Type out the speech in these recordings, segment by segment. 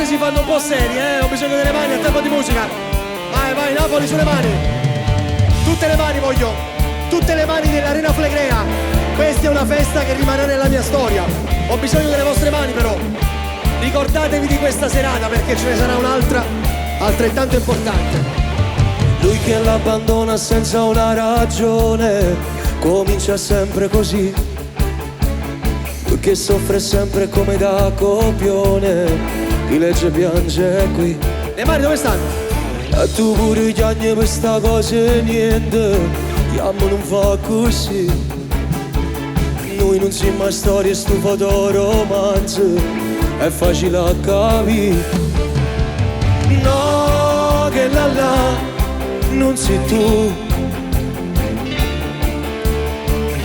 cose si fanno un po' serie, ho bisogno delle mani a tempo di musica. Vai, vai, Napoli sulle mani. Tutte le mani voglio, tutte le mani dell'Arena Flegrea. Questa è una festa che rimarrà nella mia storia. Ho bisogno delle vostre mani però. Ricordatevi di questa serata perché ce ne sarà un'altra altrettanto importante. Lui che l'abbandona senza una ragione, comincia sempre così. Lui che soffre sempre come da copione, chi legge piange qui. Le mani dove stanno? E tu pure chiagni per sta cosa e niente, chiamo non fa così. Noi non siamo mai storie, sto fotoromanzo, è facile a capire. No, che là non sei tu.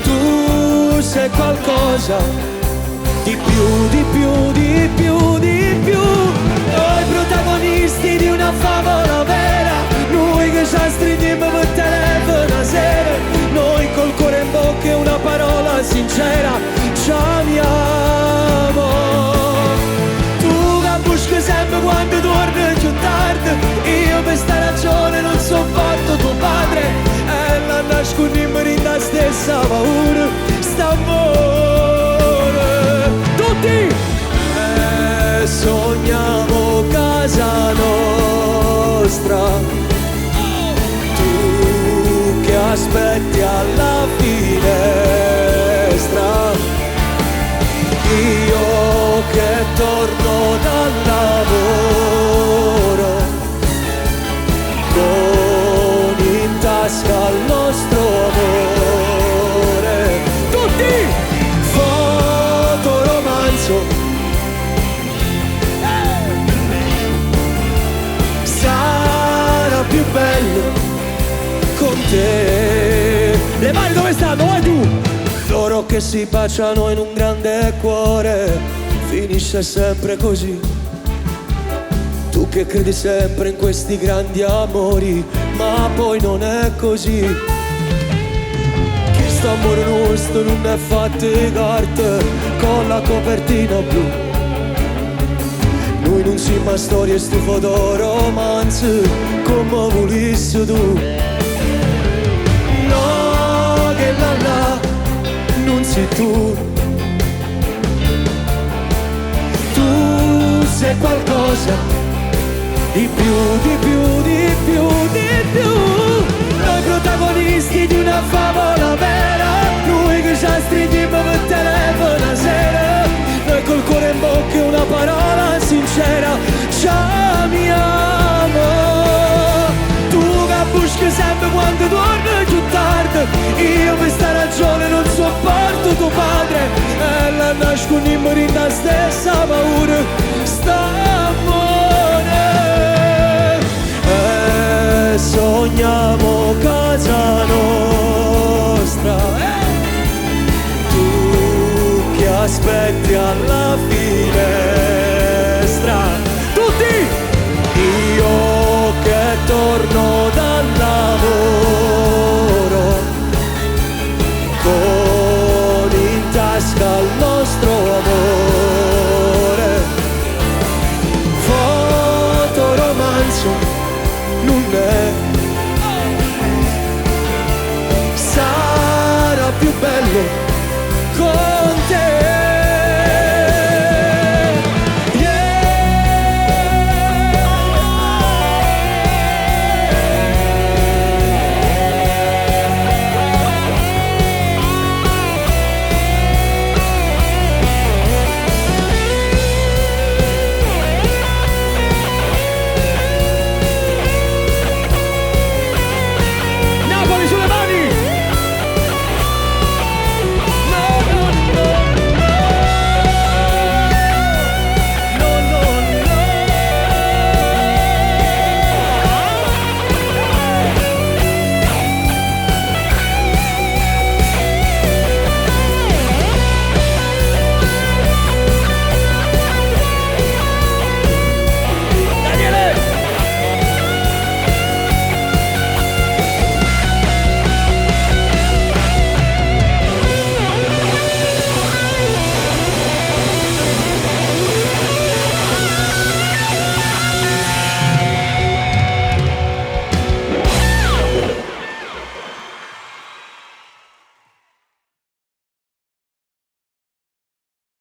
Tu sei qualcosa di più, di più, di più, di più. Noi protagonisti di una favola vera, noi che ci stringiamo per telefono a sera, noi col cuore in bocca e una parola sincera ci amiamo. Tu che buschi sempre quando torni più tardi, io per sta ragione non sopporto tuo padre, e la nascondiamo in la stessa paura, st'amore. Tutti! Sogniamo casa nostra, tu che aspetti alla finestra, io che torno dal lavoro con in tasca il nostro amore. Tutti! Fotoromanzo, sarà più bello con te. Le mani dove stanno? Vai tu! Loro che si baciano in un grande cuore, finisce sempre così. Tu che credi sempre in questi grandi amori, ma poi non è così. Che st'amore nostro non è fatto di carte con la copertina blu. Noi non siamo storie, sto fotoromanzo come volissi tu. No, che là non sei tu. Tu sei qualcosa di più, di più, di più, di più. Noi protagonisti di una favola vera, noi che ci stringiamo per telefono a sera, noi col cuore in bocca e una parola sincera ci amiamo. Tu che buschi sempre quando torni più tardi, io per sta ragione non sopporto tuo padre, e la nascondiamo in la stessa paura, st'amore. E sogniamo casa nostra, tu che aspetti alla fine